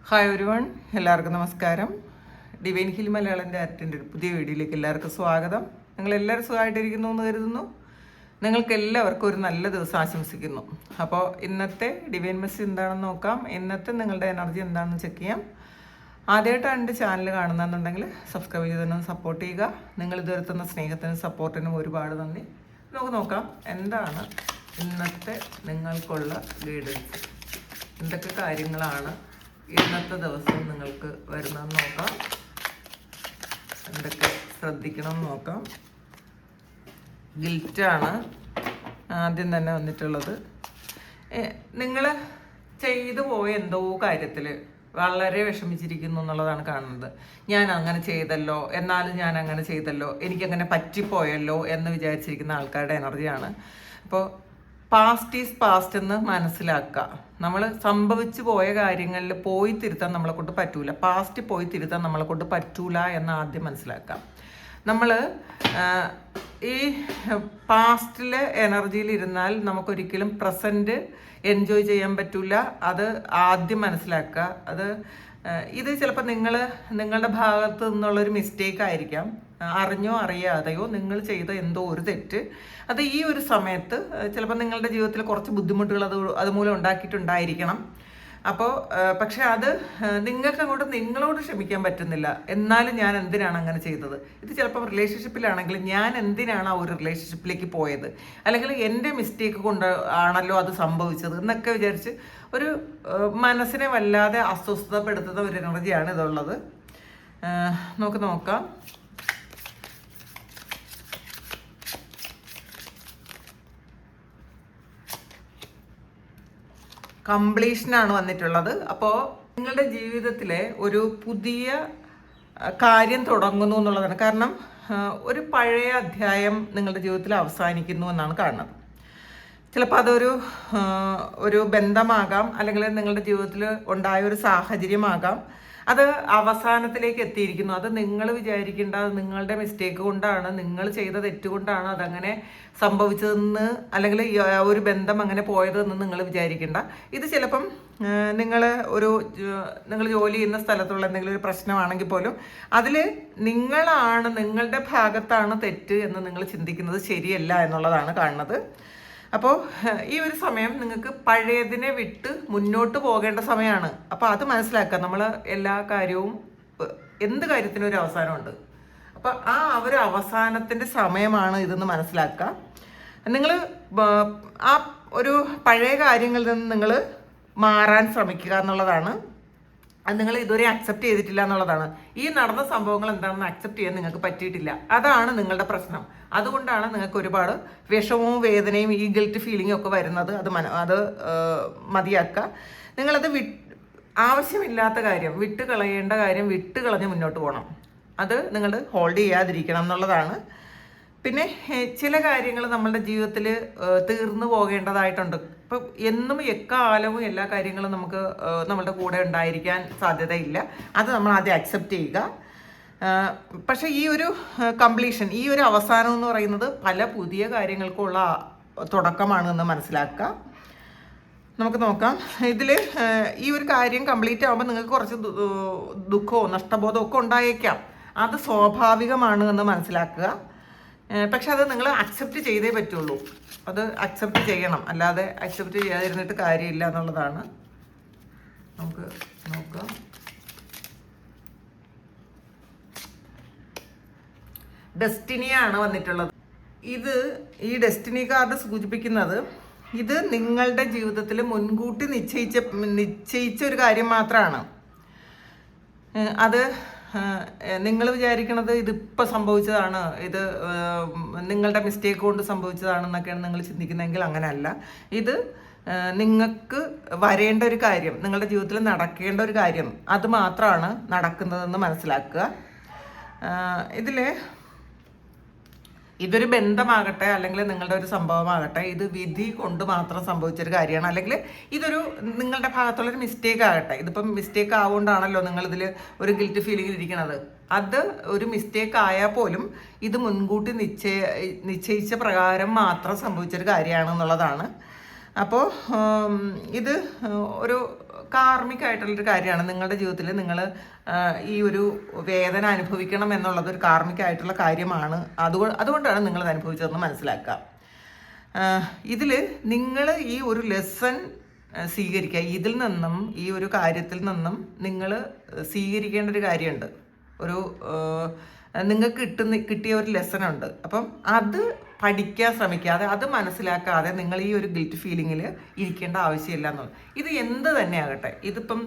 Hi ഒരുവൺ, എല്ലാവർക്കും നമസ്കാരം. Divine hill മലയാളൻ്റെ ആർട്ടിൻ്റെ ഒരു പുതിയ വീഡിയോയിലേക്ക് എല്ലാവർക്കും സ്വാഗതം. നിങ്ങളെല്ലാവരും സുഖമായിട്ടിരിക്കുന്നു എന്ന് കരുതുന്നു. നിങ്ങൾക്ക് എല്ലാവർക്കും ഒരു നല്ല ദിവസം ആശംസിക്കുന്നു. അപ്പോൾ ഇന്നത്തെ ഡിവൈൻ മെസ്സേജ് എന്താണെന്ന് നോക്കാം. ഇന്നത്തെ നിങ്ങളുടെ എനർജി എന്താണെന്ന് ചെക്ക് ചെയ്യാം. ആദ്യമായിട്ടാണ് എൻ്റെ ചാനൽ കാണുന്നതെന്നുണ്ടെങ്കിൽ സബ്സ്ക്രൈബ് ചെയ്ത് തന്നെ സപ്പോർട്ട് ചെയ്യുക. നിങ്ങൾ ഇതുവരെ തന്ന സ്നേഹത്തിനും സപ്പോർട്ടിനും ഒരുപാട് നന്ദി. നമുക്ക് നോക്കാം എന്താണ് ഇന്നത്തെ നിങ്ങൾക്കുള്ള ഗൈഡൻസ്, എന്തൊക്കെ കാര്യങ്ങളാണ് ഇന്നത്തെ ദിവസം നിങ്ങൾക്ക് വരുന്നതെന്ന് നോക്കാം. എന്തൊക്കെ ശ്രദ്ധിക്കണം നോക്കാം. ഗിൽറ്റാണ് ആദ്യം തന്നെ വന്നിട്ടുള്ളത്. നിങ്ങൾ ചെയ്തു പോയ എന്തോ കാര്യത്തിൽ വളരെ വിഷമിച്ചിരിക്കുന്നു എന്നുള്ളതാണ് കാണുന്നത്. ഞാൻ അങ്ങനെ ചെയ്തല്ലോ, എന്നാലും ഞാൻ അങ്ങനെ ചെയ്തല്ലോ, എനിക്കങ്ങനെ പറ്റിപ്പോയല്ലോ എന്ന് വിചാരിച്ചിരിക്കുന്ന ആൾക്കാരുടെ എനർജിയാണ്. അപ്പോൾ പാസ്റ്റ് ഈസ് പാസ്റ്റ് എന്ന് മനസ്സിലാക്കുക. നമ്മൾ സംഭവിച്ചു പോയ കാര്യങ്ങളിൽ പോയി തിരുത്താൻ നമ്മളെ കൊണ്ട് പറ്റൂല. പാസ്റ്റ് പോയി തിരുത്താൻ നമ്മളെ കൊണ്ട് പറ്റൂല എന്ന് ആദ്യം മനസ്സിലാക്കാം. നമ്മൾ ഈ പാസ്റ്റിലെ എനർജിയിൽ ഇരുന്നാൽ നമുക്കൊരിക്കലും പ്രസൻറ്റ് എൻജോയ് ചെയ്യാൻ പറ്റൂല. അത് ആദ്യം മനസ്സിലാക്കുക. ഇത് ചിലപ്പോൾ നിങ്ങളുടെ ഭാഗത്ത് നിന്നുള്ളൊരു മിസ്റ്റേക്ക് ആയിരിക്കാം. അറിഞ്ഞോ അറിയാതെയോ നിങ്ങൾ ചെയ്ത എന്തോ ഒരു തെറ്റ് അത് ഈ ഒരു സമയത്ത് ചിലപ്പോൾ നിങ്ങളുടെ ജീവിതത്തിൽ കുറച്ച് ബുദ്ധിമുട്ടുകൾ അതുമൂലം ഉണ്ടാക്കിയിട്ടുണ്ടായിരിക്കണം. അപ്പോൾ പക്ഷെ അത് നിങ്ങൾക്ക് അങ്ങോട്ട് നിങ്ങളോട് ക്ഷമിക്കാൻ പറ്റുന്നില്ല. എന്നാലും ഞാൻ എന്തിനാണ് അങ്ങനെ ചെയ്തത്? ഇത് ചിലപ്പോൾ റിലേഷൻഷിപ്പിലാണെങ്കിൽ ഞാൻ എന്തിനാണ് ആ ഒരു റിലേഷൻഷിപ്പിലേക്ക് പോയത്, അല്ലെങ്കിൽ എൻ്റെ മിസ്റ്റേക്ക് കൊണ്ട് ആണല്ലോ അത് സംഭവിച്ചത് എന്നൊക്കെ വിചാരിച്ച് ഒരു മനസ്സിനെ വല്ലാതെ അസ്വസ്ഥപ്പെടുത്തുന്ന ഒരു എനർജിയാണ് ഇതുള്ളത്. നമുക്ക് നോക്കാം. കംപ്ലീഷനാണ് വന്നിട്ടുള്ളത്. അപ്പോൾ നിങ്ങളുടെ ജീവിതത്തിലെ ഒരു പുതിയ കാര്യം തുടങ്ങുന്നു എന്നുള്ളതാണ്. കാരണം ഒരു പഴയ അധ്യായം നിങ്ങളുടെ ജീവിതത്തിൽ അവസാനിക്കുന്നു എന്നാണ് കാണുന്നത്. ചിലപ്പോൾ ഒരു ബന്ധമാകാം, അല്ലെങ്കിൽ നിങ്ങളുടെ ജീവിതത്തിൽ ഉണ്ടായ ഒരു സാഹചര്യമാകാം. അത് അവസാനത്തിലേക്ക് എത്തിയിരിക്കുന്നു. അത് നിങ്ങൾ വിചാരിക്കേണ്ട നിങ്ങളുടെ മിസ്റ്റേക്ക് കൊണ്ടാണ്, നിങ്ങൾ ചെയ്ത തെറ്റുകൊണ്ടാണ് അതങ്ങനെ സംഭവിച്ചതെന്ന്, അല്ലെങ്കിൽ ഒരു ബന്ധം അങ്ങനെ പോയതെന്ന് നിങ്ങൾ വിചാരിക്കേണ്ട. ഇത് ചിലപ്പം നിങ്ങൾ ജോലി ചെയ്യുന്ന സ്ഥലത്തുള്ള എന്തെങ്കിലും ഒരു പ്രശ്നമാണെങ്കിൽ പോലും അതിൽ നിങ്ങളുടെ ഭാഗത്താണ് തെറ്റ് എന്ന് നിങ്ങൾ ചിന്തിക്കുന്നത് ശരിയല്ല എന്നുള്ളതാണ് കാണുന്നത്. അപ്പോൾ ഈ ഒരു സമയം നിങ്ങൾക്ക് പഴയതിനെ വിട്ട് മുന്നോട്ട് പോകേണ്ട സമയമാണ്. അപ്പോൾ അത് മനസ്സിലാക്കുക. നമ്മൾ എല്ലാ കാര്യവും, എന്ത് കാര്യത്തിനും ഒരു അവസാനമുണ്ട്. അപ്പോൾ ആ ഒരു അവസാനത്തിൻ്റെ സമയമാണ് ഇതെന്ന് മനസ്സിലാക്കുക. നിങ്ങൾ ആ ഒരു പഴയ കാര്യങ്ങളിൽ നിന്ന് നിങ്ങൾ മാറാൻ ശ്രമിക്കുക എന്നുള്ളതാണ്. അത് നിങ്ങൾ ഇതുവരെ അക്സെപ്റ്റ് ചെയ്തിട്ടില്ല എന്നുള്ളതാണ്. ഈ നടന്ന സംഭവങ്ങൾ എന്താണെന്ന് അക്സെപ്റ്റ് ചെയ്യാൻ നിങ്ങൾക്ക് പറ്റിയിട്ടില്ല. അതാണ് നിങ്ങളുടെ പ്രശ്നം. അതുകൊണ്ടാണ് നിങ്ങൾക്ക് ഒരുപാട് വിഷമവും വേദനയും ഈ ഗിൽറ്റ് ഫീലിംഗും ഒക്കെ വരുന്നത്. അത് മതിയാക്കുക. നിങ്ങളത് ആവശ്യമില്ലാത്ത കാര്യം, വിട്ട് കളയേണ്ട കാര്യം വിട്ട് കളഞ്ഞ് മുന്നോട്ട് പോകണം. അത് നിങ്ങൾ ഹോൾഡ് ചെയ്യാതിരിക്കണം എന്നുള്ളതാണ്. പിന്നെ ചില കാര്യങ്ങൾ നമ്മളുടെ ജീവിതത്തിൽ തീർന്നു പോകേണ്ടതായിട്ടുണ്ട്. ഇപ്പം എന്നും എക്കാലവും എല്ലാ കാര്യങ്ങളും നമുക്ക് നമ്മളുടെ കൂടെ ഉണ്ടായിരിക്കാൻ സാധ്യതയില്ല. അത് നമ്മൾ ആദ്യം അക്സെപ്റ്റ് ചെയ്യുക. പക്ഷേ ഈ ഒരു കംപ്ലീഷൻ, ഈ ഒരു അവസാനം എന്ന് പറയുന്നത് പല പുതിയ കാര്യങ്ങൾക്കുള്ള തുടക്കമാണ് എന്ന് മനസ്സിലാക്കുക. നമുക്ക് നോക്കാം. ഇതിൽ ഈ ഒരു കാര്യം കംപ്ലീറ്റ് ആകുമ്പോൾ നിങ്ങൾക്ക് കുറച്ച് ദുഃഖമോ നഷ്ടബോധമോ ഒക്കെ ഉണ്ടായേക്കാം. അത് സ്വാഭാവികമാണ് എന്ന് മനസ്സിലാക്കുക. പക്ഷെ അത് നിങ്ങൾ അക്സെപ്റ്റ് ചെയ്തേ പറ്റുള്ളൂ. അത് അക്സെപ്റ്റ് ചെയ്യണം, അല്ലാതെ അക്സെപ്റ്റ് ചെയ്യാതിരുന്നിട്ട് കാര്യമില്ല എന്നുള്ളതാണ്. നമുക്ക് നോക്കാം. ഡെസ്റ്റിനിയാണ് വന്നിട്ടുള്ളത്. ഈ ഡെസ്റ്റിനി കാർഡ് സൂചിപ്പിക്കുന്നത് ഇത് നിങ്ങളുടെ ജീവിതത്തിൽ മുൻകൂട്ടി നിശ്ചയിച്ച ഒരു കാര്യം മാത്രമാണ്. അത് നിങ്ങൾ വിചാരിക്കണത് ഇതിപ്പോൾ സംഭവിച്ചതാണ്, ഇത് നിങ്ങളുടെ മിസ്റ്റേക്ക് കൊണ്ട് സംഭവിച്ചതാണെന്നൊക്കെയാണ് നിങ്ങൾ ചിന്തിക്കുന്നതെങ്കിൽ അങ്ങനെയല്ല. ഇത് നിങ്ങൾക്ക് വരേണ്ട ഒരു കാര്യം, നിങ്ങളുടെ ജീവിതത്തിൽ നടക്കേണ്ട ഒരു കാര്യം, അത് മാത്രമാണ് നടക്കുന്നതെന്ന് മനസ്സിലാക്കുക. ഇതൊരു ബന്ധമാകട്ടെ, അല്ലെങ്കിൽ നിങ്ങളുടെ ഒരു സംഭവമാകട്ടെ, ഇത് വിധി കൊണ്ട് മാത്രം സംഭവിച്ചൊരു കാര്യമാണ്. അല്ലെങ്കിൽ ഇതൊരു നിങ്ങളുടെ ഭാഗത്തുള്ളൊരു മിസ്റ്റേക്ക് ആകട്ടെ. ഇതിപ്പം മിസ്റ്റേക്ക് ആവുകൊണ്ടാണല്ലോ നിങ്ങളിതിൽ ഒരു ഗിൽറ്റ് ഫീലിംഗ് ഇരിക്കുന്നത്. അത് ഒരു മിസ്റ്റേക്ക് ആയാൽ പോലും ഇത് മുൻകൂട്ടി നിശ്ചയിച്ച പ്രകാരം മാത്രം സംഭവിച്ചൊരു കാര്യമാണെന്നുള്ളതാണ്. അപ്പോൾ ഇത് ഒരു കാർമികമായിട്ടുള്ളൊരു കാര്യമാണ്. നിങ്ങളുടെ ജീവിതത്തിൽ നിങ്ങൾ ഈ ഒരു വേദന അനുഭവിക്കണം എന്നുള്ളത് ഒരു കാർമികമായിട്ടുള്ള കാര്യമാണ്. അതുകൊണ്ടാണ് നിങ്ങളത് അനുഭവിച്ചതെന്ന് മനസ്സിലാക്കുക. ഇതിൽ നിങ്ങൾ ഈ ഒരു ലെസൺ സ്വീകരിക്കുക. ഇതിൽ നിന്നും ഈ ഒരു കാര്യത്തിൽ നിന്നും നിങ്ങൾ സ്വീകരിക്കേണ്ട ഒരു കാര്യമുണ്ട്. ഒരു നിങ്ങൾക്ക് കിട്ടിയ ഒരു ലെസണുണ്ട്. അപ്പം അത് പഠിക്കാൻ ശ്രമിക്കാതെ, അത് മനസ്സിലാക്കാതെ നിങ്ങൾ ഈ ഒരു ഗിൽറ്റ് ഫീലിങ്ങിൽ ഇരിക്കേണ്ട ആവശ്യമില്ല എന്നുള്ളത്. ഇത് എന്ത് തന്നെ ആകട്ടെ, ഇതിപ്പം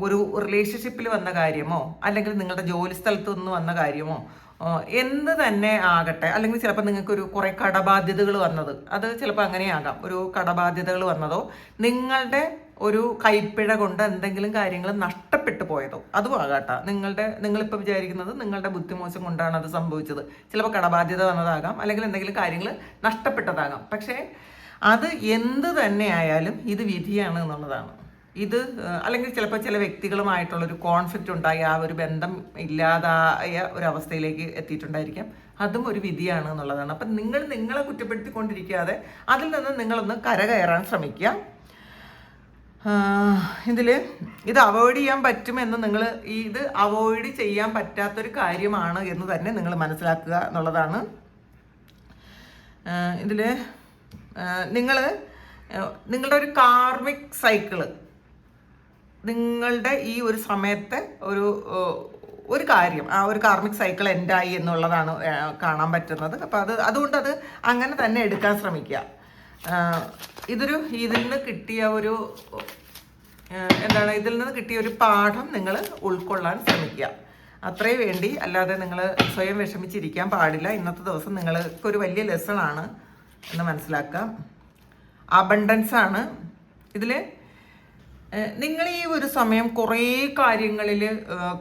ഒരു റിലേഷൻഷിപ്പിൽ വന്ന കാര്യമോ അല്ലെങ്കിൽ നിങ്ങളുടെ ജോലി സ്ഥലത്ത് നിന്ന് വന്ന കാര്യമോ എന്ത് തന്നെ ആകട്ടെ, അല്ലെങ്കിൽ ചിലപ്പോൾ നിങ്ങൾക്കൊരു കുറേ കടബാധ്യതകൾ വന്നത്, അത് ചിലപ്പോൾ അങ്ങനെയാകാം. ഒരു കടബാധ്യതകൾ വന്നതോ നിങ്ങളുടെ ഒരു കൈപ്പിഴ കൊണ്ട് എന്തെങ്കിലും കാര്യങ്ങൾ നഷ്ടപ്പെട്ടു പോയതോ അതും ആകാട്ടോ. നിങ്ങളിപ്പോൾ വിചാരിക്കുന്നത് നിങ്ങളുടെ ബുദ്ധിമോശം കൊണ്ടാണ് അത് സംഭവിച്ചത്. ചിലപ്പോൾ കടബാധ്യത വന്നതാകാം, അല്ലെങ്കിൽ എന്തെങ്കിലും കാര്യങ്ങൾ നഷ്ടപ്പെട്ടതാകാം. പക്ഷേ അത് എന്ത് തന്നെ ആയാലും ഇത് വിധിയാണ് എന്നുള്ളതാണ്. ഇത് അല്ലെങ്കിൽ ചിലപ്പോൾ ചില വ്യക്തികളുമായിട്ടുള്ളൊരു കോൺഫ്ലിക്റ്റ് ഉണ്ടായി ആ ഒരു ബന്ധം ഇല്ലാതായ ഒരവസ്ഥയിലേക്ക് എത്തിയിട്ടുണ്ടായിരിക്കാം. അതും ഒരു വിധിയാണ് എന്നുള്ളതാണ്. അപ്പം നിങ്ങളെ കുറ്റപ്പെടുത്തിക്കൊണ്ടിരിക്കാതെ അതിൽ നിന്ന് നിങ്ങളൊന്ന് കരകയറാൻ ശ്രമിക്കുക. ഇത് അവോയ്ഡ് ചെയ്യാൻ പറ്റുമെന്ന് ഇത് അവോയ്ഡ് ചെയ്യാൻ പറ്റാത്തൊരു കാര്യമാണ് എന്ന് തന്നെ നിങ്ങൾ മനസ്സിലാക്കുക എന്നുള്ളതാണ്. ഇതിൽ നിങ്ങളുടെ ഒരു കാർമിക് സൈക്കിള്, നിങ്ങളുടെ ഈ ഒരു സമയത്തെ ഒരു കാര്യം, ആ ഒരു കാർമിക് സൈക്കിൾ എൻഡായി എന്നുള്ളതാണ് കാണാൻ പറ്റുന്നത്. അപ്പോൾ അതുകൊണ്ട് അത് അങ്ങനെ തന്നെ എടുക്കാൻ ശ്രമിക്കുക. ഇതിൽ നിന്ന് കിട്ടിയ ഒരു പാഠം നിങ്ങൾ ഉൾക്കൊള്ളാൻ ശ്രമിക്കുക. അത്രേ വേണ്ടി. അല്ലാതെ നിങ്ങൾ സ്വയം വിഷമിച്ചിരിക്കാൻ പാടില്ല. ഇന്നത്തെ ദിവസം നിങ്ങൾക്കൊരു വലിയ ലെസണാണ് എന്ന് മനസ്സിലാക്കുക. അബണ്ടൻസ് ആണ് ഇതിൽ. നിങ്ങൾ ഈ ഒരു സമയം കുറേ കാര്യങ്ങളിൽ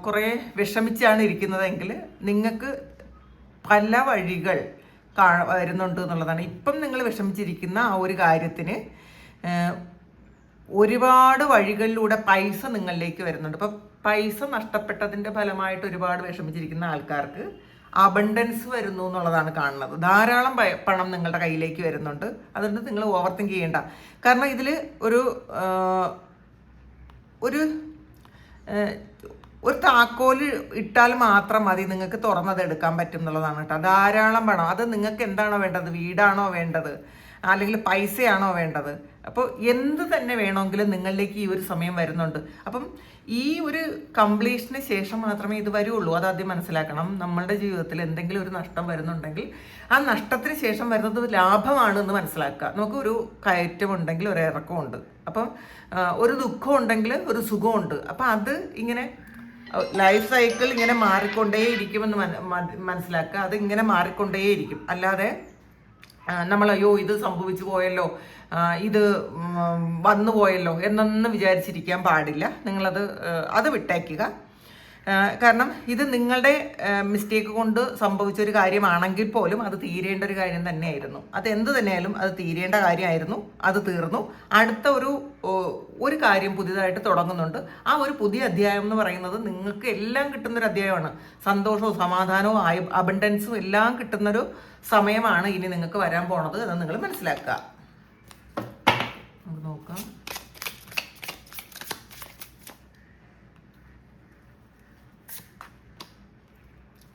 കുറേ വിഷമിച്ചാണ് ഇരിക്കുന്നതെങ്കിൽ നിങ്ങൾക്ക് പല വഴികൾ വരുന്നുണ്ട് എന്നുള്ളതാണ്. ഇപ്പം നിങ്ങൾ വിഷമിച്ചിരിക്കുന്ന ആ ഒരു കാര്യത്തിന് ഒരുപാട് വഴികളിലൂടെ പൈസ നിങ്ങളിലേക്ക് വരുന്നുണ്ട്. അപ്പം പൈസ നഷ്ടപ്പെട്ടതിൻ്റെ ഫലമായിട്ട് ഒരുപാട് വിഷമിച്ചിരിക്കുന്ന ആൾക്കാർക്ക് അബണ്ടൻസ് വരുന്നു എന്നുള്ളതാണ് കാണുന്നത്. ധാരാളം പണം നിങ്ങളുടെ കയ്യിലേക്ക് വരുന്നുണ്ട്. അതുകൊണ്ട് നിങ്ങൾ ഓവർ തിങ്ക് ചെയ്യേണ്ട. കാരണം ഇതിൽ ഒരു താക്കോല് ഇട്ടാൽ മാത്രം മതി നിങ്ങൾക്ക് തുറന്നത് എടുക്കാൻ പറ്റും എന്നുള്ളതാണ് കേട്ടോ. ധാരാളം പണം, അത് നിങ്ങൾക്ക് എന്താണോ വേണ്ടത്, വീടാണോ വേണ്ടത്, അല്ലെങ്കിൽ പൈസയാണോ വേണ്ടത്, അപ്പോൾ എന്ത് തന്നെ വേണമെങ്കിലും നിങ്ങളിലേക്ക് ഈ ഒരു സമയം വരുന്നുണ്ട്. അപ്പം ഈ ഒരു കംപ്ലീഷന് ശേഷം മാത്രമേ ഇത് വരുള്ളൂ. അതാദ്യം മനസ്സിലാക്കണം. നമ്മളുടെ ജീവിതത്തിൽ എന്തെങ്കിലും ഒരു നഷ്ടം വരുന്നുണ്ടെങ്കിൽ ആ നഷ്ടത്തിന് ശേഷം വരുന്നത് ലാഭമാണ് എന്ന് മനസ്സിലാക്കുക. നമുക്കൊരു കയറ്റമുണ്ടെങ്കിൽ ഒരു ഇറക്കമുണ്ട്. അപ്പം ഒരു ദുഃഖം ഉണ്ടെങ്കിൽ ഒരു സുഖമുണ്ട്. അപ്പം അത് ഇങ്ങനെ ലൈഫ് സൈക്കിൾ ഇങ്ങനെ മാറിക്കൊണ്ടേയിരിക്കുമെന്ന് മനസ്സിലാക്കുക. അത് ഇങ്ങനെ മാറിക്കൊണ്ടേയിരിക്കും. അല്ലാതെ അയ്യോ ഇത് സംഭവിച്ചു പോയല്ലോ, ഇത് വന്നു പോയല്ലോ എന്നൊന്നും വിചാരിച്ചിരിക്കാൻ പാടില്ല. അത് വിട്ടേക്കുക. കാരണം ഇത് നിങ്ങളുടെ മിസ്റ്റേക്ക് കൊണ്ട് സംഭവിച്ചൊരു കാര്യമാണെങ്കിൽ പോലും അത് തീരേണ്ട ഒരു കാര്യം തന്നെയായിരുന്നു. അത് എന്ത് തന്നെയായാലും അത് തീരേണ്ട കാര്യമായിരുന്നു. അത് തീർന്നു. അടുത്ത ഒരു കാര്യം പുതിയതായിട്ട് തുടങ്ങുന്നുണ്ട്. ആ ഒരു പുതിയ അധ്യായം എന്ന് പറയുന്നത് നിങ്ങൾക്ക് എല്ലാം കിട്ടുന്നൊരു അധ്യായമാണ്. സന്തോഷവും സമാധാനവും അബണ്ടൻസും എല്ലാം കിട്ടുന്നൊരു സമയമാണ് ഇനി നിങ്ങൾക്ക് വരാൻ പോണത് എന്ന് നിങ്ങൾ മനസ്സിലാക്കുക. നമുക്ക് നോക്കാം.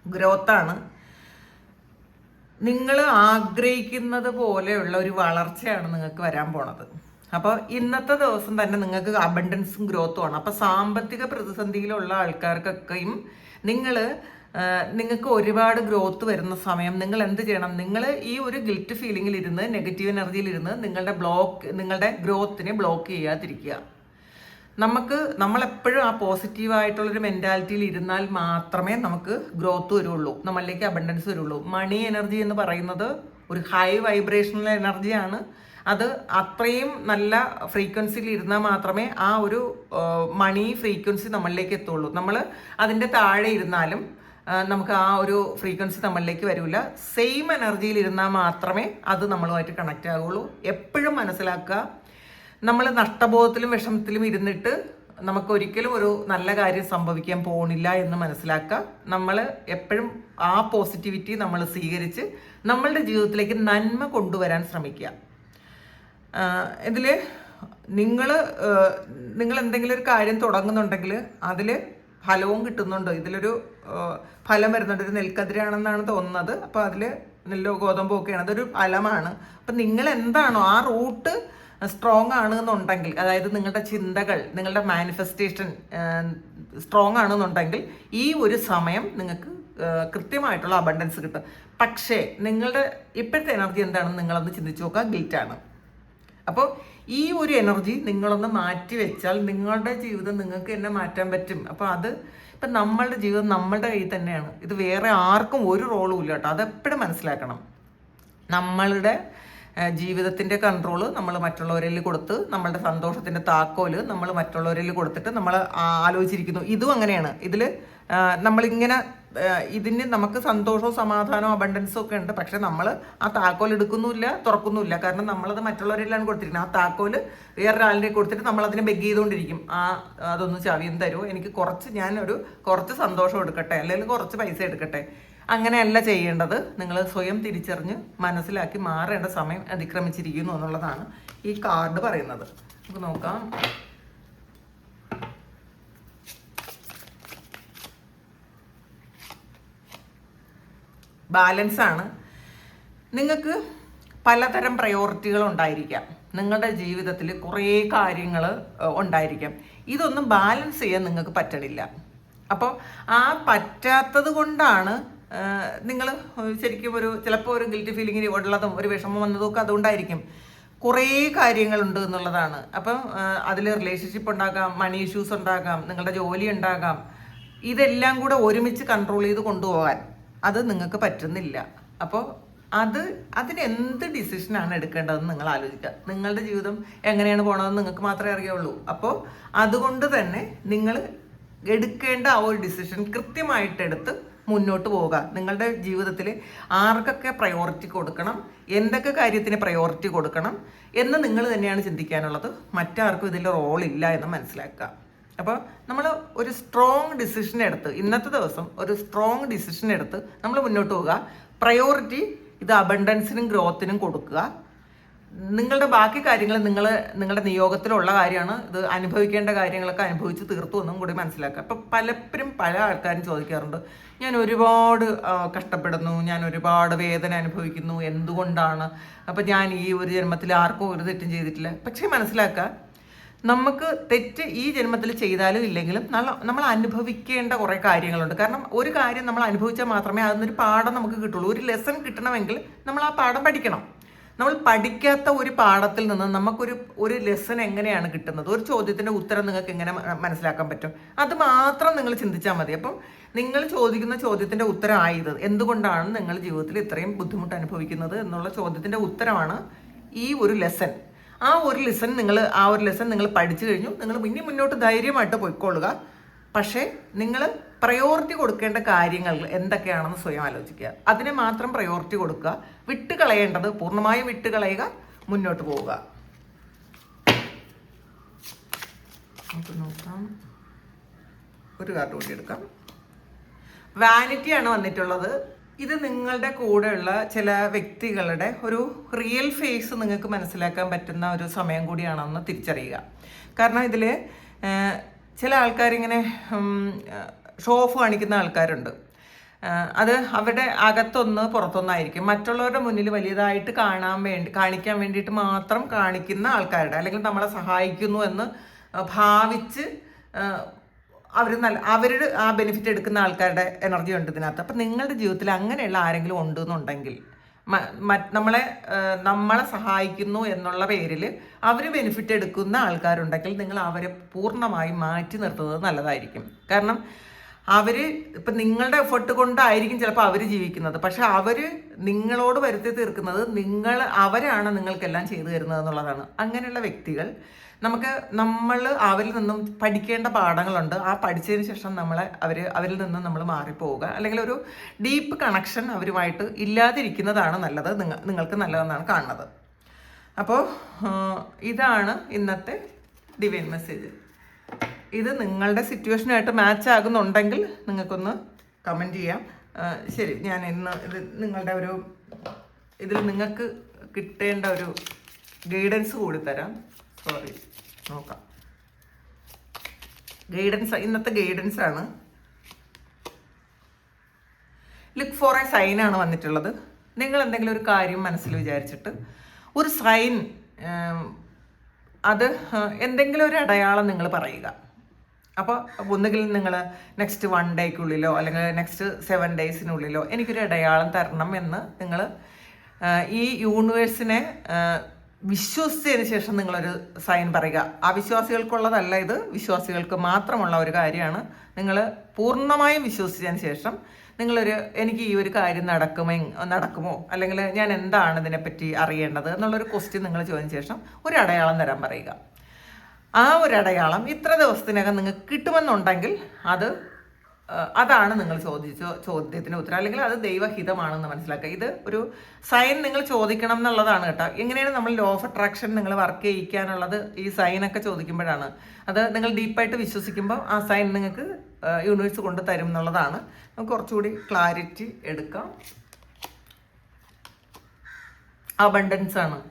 ഗ്രോത്താണ്. നിങ്ങൾ ആഗ്രഹിക്കുന്നത് പോലെയുള്ള ഒരു വളർച്ചയാണ് നിങ്ങൾക്ക് വരാൻ പോണത്. അപ്പോൾ ഇന്നത്തെ ദിവസം തന്നെ നിങ്ങൾക്ക് അബണ്ടൻസും ഗ്രോത്തും ആണ്. അപ്പോൾ സാമ്പത്തിക പ്രതിസന്ധിയിലുള്ള ആൾക്കാർക്കൊക്കെയും നിങ്ങൾക്ക് ഒരുപാട് ഗ്രോത്ത് വരുന്ന സമയം നിങ്ങൾ എന്ത് ചെയ്യണം? നിങ്ങൾ ഈ ഒരു ഗിൽറ്റ് ഫീലിംഗിൽ ഇരുന്ന്, നെഗറ്റീവ് എനർജിയിൽ ഇരുന്ന് നിങ്ങളുടെ ഗ്രോത്തിനെ ബ്ലോക്ക് ചെയ്യാതിരിക്കുക. നമ്മളെപ്പോഴും ആ പോസിറ്റീവായിട്ടുള്ളൊരു മെൻറ്റാലിറ്റിയിൽ ഇരുന്നാൽ മാത്രമേ നമുക്ക് ഗ്രോത്ത് വരുള്ളൂ, നമ്മളിലേക്ക് അബണ്ടൻസ് വരുള്ളൂ. മണി എനർജി എന്ന് പറയുന്നത് ഒരു ഹൈ വൈബ്രേഷണൽ എനർജിയാണ്. അത് അത്രയും നല്ല ഫ്രീക്വൻസിയിൽ ഇരുന്നാൽ മാത്രമേ ആ ഒരു മണി ഫ്രീക്വൻസി നമ്മളിലേക്ക് എത്തുള്ളൂ. നമ്മൾ അതിൻ്റെ താഴെ ഇരുന്നാലും നമുക്ക് ആ ഒരു ഫ്രീക്വൻസി നമ്മളിലേക്ക് വരില്ല. സെയിം എനർജിയിൽ ഇരുന്നാൽ മാത്രമേ അത് നമ്മളുമായിട്ട് കണക്റ്റ് ആകുള്ളൂ. എപ്പോഴും മനസ്സിലാക്കുക, നമ്മൾ നഷ്ടബോധത്തിലും വിഷമത്തിലും ഇരുന്നിട്ട് നമുക്ക് ഒരിക്കലും ഒരു നല്ല കാര്യം സംഭവിക്കാൻ പോണില്ല എന്ന് മനസ്സിലാക്കുക. നമ്മൾ എപ്പോഴും ആ പോസിറ്റിവിറ്റി നമ്മൾ സ്വീകരിച്ച് നമ്മളുടെ ജീവിതത്തിലേക്ക് നന്മ കൊണ്ടുവരാൻ ശ്രമിക്കുക. ഇതിൽ നിങ്ങൾ നിങ്ങൾ എന്തെങ്കിലും ഒരു കാര്യം തുടങ്ങുന്നുണ്ടെങ്കിൽ അതിൽ ഫലവും കിട്ടുന്നുണ്ട്. ഇതിലൊരു ഫലം വരുന്നുണ്ട്. ഒരു നെൽക്കതിരാണെന്നാണ് തോന്നുന്നത്. അപ്പോൾ അതിൽ നെല്ലോ ഗോതമ്പോ ഒക്കെയാണ്, അതൊരു ഫലമാണ്. അപ്പം നിങ്ങൾ എന്താണോ ആ റൂട്ട് സ്ട്രോങ് ആണ് എന്നുണ്ടെങ്കിൽ, അതായത് നിങ്ങളുടെ ചിന്തകൾ, നിങ്ങളുടെ മാനിഫെസ്റ്റേഷൻ സ്ട്രോങ് ആണെന്നുണ്ടെങ്കിൽ ഈ ഒരു സമയം നിങ്ങൾക്ക് കൃത്യമായിട്ടുള്ള അബണ്ടൻസ് കിട്ടും. പക്ഷേ നിങ്ങളുടെ ഇപ്പോഴത്തെ എനർജി എന്താണെന്ന് നിങ്ങളൊന്ന് ചിന്തിച്ച് നോക്കുക. ഗിൽറ്റാണ്. അപ്പോൾ ഈ ഒരു എനർജി നിങ്ങളൊന്ന് മാറ്റി വെച്ചാൽ നിങ്ങളുടെ ജീവിതം നിങ്ങൾക്ക് തന്നെ മാറ്റാൻ പറ്റും. അപ്പോൾ അത് ഇപ്പം നമ്മളുടെ ജീവിതം നമ്മളുടെ കയ്യിൽ തന്നെയാണ്. ഇത് വേറെ ആർക്കും ഒരു റോളും ഇല്ല കേട്ടോ. അതെപ്പോഴും മനസ്സിലാക്കണം. നമ്മളുടെ ജീവിതത്തിൻ്റെ കൺട്രോള് നമ്മൾ മറ്റുള്ളവരിൽ കൊടുത്ത്, നമ്മളുടെ സന്തോഷത്തിൻ്റെ താക്കോല് നമ്മൾ മറ്റുള്ളവരിൽ കൊടുത്തിട്ട് നമ്മൾ ആലോചിച്ചിരിക്കുന്നു. ഇതും അങ്ങനെയാണ്. ഇതിൽ നമ്മളിങ്ങനെ ഇതിന് നമുക്ക് സന്തോഷവും സമാധാനവും അബണ്ടൻസും ഒക്കെ ഉണ്ട്. പക്ഷെ നമ്മൾ ആ താക്കോൽ എടുക്കുന്നുമില്ല, തുറക്കുന്നുമില്ല. കാരണം നമ്മളത് മറ്റുള്ളവരെല്ലാം കൊടുത്തിരിക്കുന്നത്. ആ താക്കോല് വേറൊരാളിനെ കൊടുത്തിട്ട് നമ്മളതിനെ ബെഗ് ചെയ്തുകൊണ്ടിരിക്കും. അതൊന്ന് ചവിയും തരുമോ, എനിക്ക് കുറച്ച് സന്തോഷം എടുക്കട്ടെ, അല്ലെങ്കിൽ കുറച്ച് പൈസ എടുക്കട്ടെ. അങ്ങനെയല്ല ചെയ്യേണ്ടത്. നിങ്ങൾ സ്വയം തിരിച്ചറിഞ്ഞ് മനസ്സിലാക്കി മാറേണ്ട സമയം അതിക്രമിച്ചിരിക്കുന്നു എന്നുള്ളതാണ് ഈ കാർഡ് പറയുന്നത്. നമുക്ക് നോക്കാം. ബാലൻസ് ആണ്. നിങ്ങൾക്ക് പലതരം പ്രയോറിറ്റികൾ ഉണ്ടായിരിക്കാം. നിങ്ങളുടെ ജീവിതത്തിൽ കുറേ കാര്യങ്ങൾ ഉണ്ടായിരിക്കാം. ഇതൊന്നും ബാലൻസ് ചെയ്യാൻ നിങ്ങൾക്ക് പറ്റണില്ല. അപ്പോൾ ആ പറ്റാത്തത് കൊണ്ടാണ് നിങ്ങൾ ശരിക്കും ചിലപ്പോൾ ഒരു ഗിൽറ്റി ഫീലിംഗിൽ ഉള്ളതും ഒരു വിഷമം വന്നതും ഒക്കെ അതുകൊണ്ടായിരിക്കും. കുറേ കാര്യങ്ങളുണ്ട് എന്നുള്ളതാണ്. അപ്പം അതിൽ റിലേഷൻഷിപ്പ് ഉണ്ടാകാം, മണി ഇഷ്യൂസ് ഉണ്ടാകാം, നിങ്ങളുടെ ജോലി ഉണ്ടാകാം. ഇതെല്ലാം കൂടെ ഒരുമിച്ച് കൺട്രോൾ ചെയ്ത് കൊണ്ടുപോകാൻ അത് നിങ്ങൾക്ക് പറ്റുന്നില്ല. അപ്പോൾ അതിനെന്ത് ഡിസിഷനാണ് എടുക്കേണ്ടതെന്ന് നിങ്ങൾ ആലോചിക്കുക. നിങ്ങളുടെ ജീവിതം എങ്ങനെയാണ് പോകണമെന്ന് നിങ്ങൾക്ക് മാത്രമേ അറിയുള്ളൂ. അപ്പോൾ അതുകൊണ്ട് തന്നെ നിങ്ങൾ എടുക്കേണ്ട ആ ഒരു ഡിസിഷൻ കൃത്യമായിട്ടെടുത്ത് മുന്നോട്ട് പോവുക. നിങ്ങളുടെ ജീവിതത്തിൽ ആർക്കൊക്കെ പ്രയോറിറ്റി കൊടുക്കണം, എന്തൊക്കെ കാര്യത്തിന് പ്രയോറിറ്റി കൊടുക്കണം എന്ന് നിങ്ങൾ തന്നെയാണ് ചിന്തിക്കാനുള്ളത്. മറ്റാർക്കും ഇതിൽ റോളില്ല എന്ന് മനസ്സിലാക്കുക. അപ്പോൾ നമ്മൾ ഒരു സ്ട്രോങ് ഡിസിഷൻ എടുത്ത്, ഇന്നത്തെ ദിവസം ഒരു സ്ട്രോങ് ഡിസിഷൻ എടുത്ത് നമ്മൾ മുന്നോട്ട് പോവുക. പ്രയോറിറ്റി ഇത് അബണ്ടൻസിനും ഗ്രോത്തിനും കൊടുക്കുക. നിങ്ങളുടെ ബാക്കി കാര്യങ്ങൾ നിങ്ങളുടെ നിയോഗത്തിലുള്ള കാര്യമാണ്. ഇത് അനുഭവിക്കേണ്ട കാര്യങ്ങളൊക്കെ അനുഭവിച്ച് തീർത്തു എന്നും കൂടി മനസ്സിലാക്കുക. അപ്പം പലപ്പോഴും പല ആൾക്കാരും ചോദിക്കാറുണ്ട്, ഞാൻ ഒരുപാട് കഷ്ടപ്പെടുന്നു, ഞാൻ ഒരുപാട് വേദന അനുഭവിക്കുന്നു, എന്തുകൊണ്ടാണ്? അപ്പം ഞാൻ ഈ ഒരു ജന്മത്തിൽ ആർക്കും ഒരു തെറ്റും ചെയ്തിട്ടില്ല. പക്ഷേ മനസ്സിലാക്കുക, നമുക്ക് തെറ്റ് ഈ ജന്മത്തിൽ ചെയ്താലും ഇല്ലെങ്കിലും നമ്മൾ അനുഭവിക്കേണ്ട കുറേ കാര്യങ്ങളുണ്ട്. കാരണം ഒരു കാര്യം നമ്മൾ അനുഭവിച്ചാൽ മാത്രമേ അതിനൊരു പാഠം നമുക്ക് കിട്ടുള്ളൂ. ഒരു ലെസൺ കിട്ടണമെങ്കിൽ നമ്മൾ ആ പാഠം പഠിക്കണം. നമ്മൾ പഠിക്കാത്ത ഒരു പാഠത്തിൽ നിന്ന് നമുക്കൊരു ലെസൺ എങ്ങനെയാണ് കിട്ടുന്നത്? ഒരു ചോദ്യത്തിൻ്റെ ഉത്തരം നിങ്ങൾക്ക് എങ്ങനെ മനസ്സിലാക്കാൻ പറ്റും? അത് മാത്രം നിങ്ങൾ ചിന്തിച്ചാൽ മതി. അപ്പം നിങ്ങൾ ചോദിക്കുന്ന ചോദ്യത്തിൻ്റെ ഉത്തരമായത് എന്തുകൊണ്ടാണ് നിങ്ങൾ ജീവിതത്തിൽ ഇത്രയും ബുദ്ധിമുട്ട് അനുഭവിക്കുന്നത് എന്നുള്ള ചോദ്യത്തിൻ്റെ ഉത്തരമാണ് ഈ ഒരു ലെസൺ. ആ ഒരു ലെസൺ നിങ്ങൾ പഠിച്ചു കഴിഞ്ഞു. നിങ്ങൾ ഇനി മുന്നോട്ട് ധൈര്യമായിട്ട് പോയിക്കൊള്ളുക. പക്ഷേ നിങ്ങൾ പ്രയോറിറ്റി കൊടുക്കേണ്ട കാര്യങ്ങൾ എന്തൊക്കെയാണെന്ന് സ്വയം ആലോചിക്കുക. അതിനെ മാത്രം പ്രയോറിറ്റി കൊടുക്കുക. വിട്ടുകളയേണ്ടത് പൂർണ്ണമായും വിട്ടുകളയുക, മുന്നോട്ട് പോവുക. നമുക്ക് നോക്കാം, ഒരു കാർഡ് കൂടി എടുക്കാം. വാനിറ്റിയാണ് വന്നിട്ടുള്ളത്. ഇത് നിങ്ങളുടെ കൂടെയുള്ള ചില വ്യക്തികളുടെ ഒരു റിയൽ ഫേസ് നിങ്ങൾക്ക് മനസ്സിലാക്കാൻ പറ്റുന്ന ഒരു സമയം കൂടിയാണെന്ന് തിരിച്ചറിയുക. കാരണം ഇതിൽ ചില ആൾക്കാരിങ്ങനെ ഷോ ഓഫ് കാണിക്കുന്ന ആൾക്കാരുണ്ട്. അത് അവരുടെ അകത്തൊന്ന് പുറത്തൊന്നായിരിക്കും. മറ്റുള്ളവരുടെ മുന്നിൽ വലിയതായിട്ട് കാണിക്കാൻ വേണ്ടിയിട്ട് മാത്രം കാണിക്കുന്ന ആൾക്കാരുടെ, അല്ലെങ്കിൽ നമ്മളെ സഹായിക്കുന്നു എന്ന് ഭാവിച്ച് അവരുടെ ആ ബെനിഫിറ്റ് എടുക്കുന്ന ആൾക്കാരുടെ എനർജി ഉണ്ട് ഇതിനകത്ത്. അപ്പം നിങ്ങളുടെ ജീവിതത്തിൽ അങ്ങനെയുള്ള ആരെങ്കിലും ഉണ്ടെന്നുണ്ടെങ്കിൽ, നമ്മളെ സഹായിക്കുന്നു എന്നുള്ള പേരിൽ അവർ ബെനിഫിറ്റ് എടുക്കുന്ന ആൾക്കാരുണ്ടെങ്കിൽ നിങ്ങൾ അവരെ പൂർണ്ണമായും മാറ്റി നിർത്തുന്നത് നല്ലതായിരിക്കും. കാരണം ഇപ്പം നിങ്ങളുടെ എഫർട്ട് കൊണ്ടായിരിക്കും ചിലപ്പോൾ അവർ ജീവിക്കുന്നത്. പക്ഷെ അവർ നിങ്ങളോട് വരുത്തി തീർക്കുന്നത് അവരാണ് നിങ്ങൾക്കെല്ലാം ചെയ്തു തരുന്നത് എന്നുള്ളതാണ്. അങ്ങനെയുള്ള വ്യക്തികൾ നമ്മൾ അവരിൽ നിന്നും പഠിക്കേണ്ട പാഠങ്ങളുണ്ട്. ആ പഠിച്ചതിന് ശേഷം അവരിൽ നിന്നും നമ്മൾ മാറിപ്പോവുക, അല്ലെങ്കിൽ ഒരു ഡീപ്പ് കണക്ഷൻ അവരുമായിട്ട് ഇല്ലാതിരിക്കുന്നതാണ് നല്ലത്, നിങ്ങൾക്ക് നല്ലതെന്നാണ് കാണുന്നത്. അപ്പോൾ ഇതാണ് ഇന്നത്തെ ഡിവൈൻ മെസ്സേജ്. ഇത് നിങ്ങളുടെ സിറ്റുവേഷനായിട്ട് മാച്ച് ആകുന്നുണ്ടെങ്കിൽ നിങ്ങൾക്കൊന്ന് കമൻറ്റ് ചെയ്യാം. ശരി, ഞാൻ ഇന്ന് ഇത് നിങ്ങളുടെ ഇതിൽ നിങ്ങൾക്ക് കിട്ടേണ്ട ഒരു ഗൈഡൻസ് കൂടി തരാം. സോറി, നോക്കാം. ഗൈഡൻസ്, ഇന്നത്തെ ഗൈഡൻസ് ആണ്. ലുക്ക് ഫോർ എ സൈൻ ആണ് വന്നിട്ടുള്ളത്. നിങ്ങൾ എന്തെങ്കിലും ഒരു കാര്യം മനസ്സിൽ വിചാരിച്ചിട്ട് ഒരു സൈൻ, അത് എന്തെങ്കിലും ഒരു അടയാളം നിങ്ങൾ പറയുക. അപ്പോൾ ഒന്നുകിൽ നിങ്ങൾ നെക്സ്റ്റ് 1 ഡേക്കുള്ളിലോ അല്ലെങ്കിൽ നെക്സ്റ്റ് 7 ഡേയ്സിനുള്ളിലോ എനിക്കൊരു അടയാളം തരണം എന്ന് നിങ്ങൾ ഈ യൂണിവേഴ്സിനെ വിശ്വസിച്ചതിന് ശേഷം നിങ്ങളൊരു സൈൻ പറയുക. അവിശ്വാസികൾക്കുള്ളതല്ല ഇത്, വിശ്വാസികൾക്ക് മാത്രമുള്ള ഒരു കാര്യമാണ്. നിങ്ങൾ പൂർണ്ണമായും വിശ്വസിച്ചതിന് ശേഷം നിങ്ങളൊരു എനിക്ക് ഈ ഒരു കാര്യം നടക്കുമോ അല്ലെങ്കിൽ ഞാൻ എന്താണ് ഇതിനെപ്പറ്റി അറിയേണ്ടത് എന്നുള്ളൊരു ക്വസ്റ്റ്യൻ നിങ്ങൾ ചോദിച്ചതിന് ശേഷം ഒരു അടയാളം തരാൻ പറയുക. ആ ഒരു അടയാളം ഇത്ര ദിവസത്തിനകം നിങ്ങൾക്ക് കിട്ടുമെന്നുണ്ടെങ്കിൽ അതാണ് നിങ്ങൾ ചോദിച്ച ചോദ്യത്തിന് ഉത്തരം, അല്ലെങ്കിൽ അത് ദൈവഹിതമാണെന്ന് മനസ്സിലാക്കുക. ഇത് ഒരു സൈൻ നിങ്ങൾ ചോദിക്കണം എന്നുള്ളതാണ് കേട്ടോ. എങ്ങനെയാണ് നമ്മൾ ലോ ഓഫ് അട്രാക്ഷൻ നിങ്ങൾ വർക്ക് ചെയ്യിക്കാനുള്ളത്? ഈ സൈനൊക്കെ ചോദിക്കുമ്പോഴാണ്. അത് നിങ്ങൾ ഡീപ്പായിട്ട് വിശ്വസിക്കുമ്പോൾ ആ സൈൻ നിങ്ങൾക്ക് യൂണിവേഴ്സ് കൊണ്ട് തരും എന്നുള്ളതാണ്. നമുക്ക് കുറച്ചുകൂടി ക്ലാരിറ്റി എടുക്കാം. അബണ്ടൻസ് ആണ്.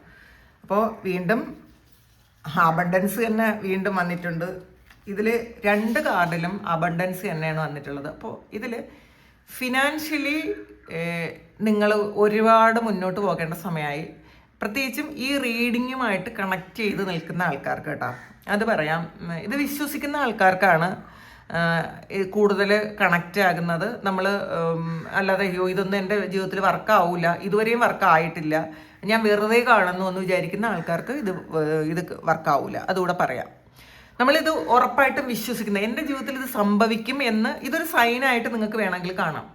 അപ്പോൾ വീണ്ടും അബണ്ടൻസ് തന്നെ വീണ്ടും വന്നിട്ടുണ്ട്. ഇതിൽ 2 കാർഡിലും അബണ്ടൻസ് തന്നെയാണ് വന്നിട്ടുള്ളത്. അപ്പോൾ ഇതിൽ ഫിനാൻഷ്യലി നിങ്ങൾ ഒരുപാട് മുന്നോട്ട് പോകേണ്ട സമയമായി. പ്രത്യേകിച്ചും ഈ റീഡിങ്ങുമായിട്ട് കണക്ട് ചെയ്ത് നിൽക്കുന്ന ആൾക്കാർക്ക് കേട്ടോ, അത് പറയാം. ഇത് വിശ്വസിക്കുന്ന ആൾക്കാർക്കാണ് കൂടുതൽ കണക്റ്റ് ആകുന്നത്. നമ്മൾ അല്ലാതെ അയ്യോ ഇതൊന്നും എൻ്റെ ജീവിതത്തിൽ വർക്കാവില്ല, ഇതുവരെയും വർക്കായിട്ടില്ല, ഞാൻ വെറുതെ കാണുന്നു എന്ന് വിചാരിക്കുന്ന ആൾക്കാർക്ക് ഇത് വർക്കാവില്ല. അതുകൂടെ പറയാം. നമ്മളിത് ഉറപ്പായിട്ടും വിശ്വസിക്കുന്നത്, എൻ്റെ ജീവിതത്തിൽ ഇത് സംഭവിക്കും എന്ന് ഇതൊരു സൈനായിട്ട് നിങ്ങൾക്ക് വേണമെങ്കിൽ കാണാം.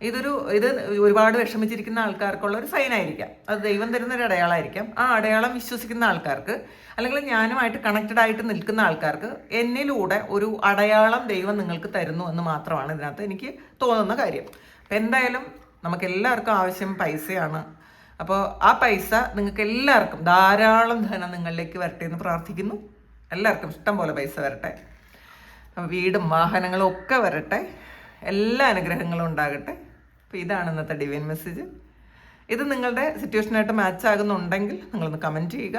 ഇത് ഒരുപാട് വിഷമിച്ചിരിക്കുന്ന ആൾക്കാർക്കുള്ള ഒരു സൈനായിരിക്കാം. അത് ദൈവം തരുന്നൊരു അടയാളമായിരിക്കാം. ആ അടയാളം വിശ്വസിക്കുന്ന ആൾക്കാർക്ക് അല്ലെങ്കിൽ ഞാനുമായിട്ട് കണക്റ്റഡ് ആയിട്ട് നിൽക്കുന്ന ആൾക്കാർക്ക് എന്നിലൂടെ ഒരു അടയാളം ദൈവം നിങ്ങൾക്ക് തരുന്നു എന്ന് മാത്രമാണ് ഇതിനകത്ത് എനിക്ക് തോന്നുന്ന കാര്യം. അപ്പം എന്തായാലും നമുക്ക് എല്ലാവർക്കും ആവശ്യം പൈസയാണ്. അപ്പോൾ ആ പൈസ നിങ്ങൾക്ക് എല്ലാവർക്കും ധാരാളം ധനം നിങ്ങളിലേക്ക് വരട്ടെ എന്ന് പ്രാർത്ഥിക്കുന്നു. എല്ലാവർക്കും ഇഷ്ടം പോലെ പൈസ വരട്ടെ, വീടും വാഹനങ്ങളും ഒക്കെ വരട്ടെ, എല്ലാ അനുഗ്രഹങ്ങളും ഉണ്ടാകട്ടെ. അപ്പോൾ ഇതാണ് ഇന്നത്തെ ഡിവൈൻ മെസ്സേജ്. ഇത് നിങ്ങളുടെ സിറ്റുവേഷനായിട്ട് മാച്ച് ആകുന്നുണ്ടെങ്കിൽ നിങ്ങളൊന്ന് കമൻറ്റ് ചെയ്യുക.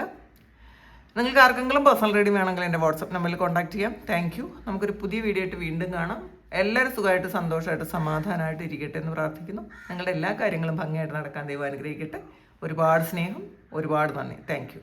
നിങ്ങൾക്ക് ആർക്കെങ്കിലും പേഴ്സണൽ റീഡിംഗ് വേണമെങ്കിൽ എൻ്റെ വാട്സപ്പ് നമ്പറിൽ കോൺടാക്ട് ചെയ്യാം. Thank you. നമുക്കൊരു പുതിയ വീഡിയോ ആയിട്ട് വീണ്ടും കാണാം. എല്ലാവരും സുഖമായിട്ട് സന്തോഷമായിട്ട് സമാധാനമായിട്ട് ഇരിക്കട്ടെ എന്ന് പ്രാർത്ഥിക്കുന്നു. നിങ്ങളുടെ എല്ലാ കാര്യങ്ങളും ഭംഗിയായിട്ട് നടക്കാൻ ദൈവം അനുഗ്രഹിക്കട്ടെ. ഒരുപാട് സ്നേഹം, ഒരുപാട് നന്ദി. Thank you.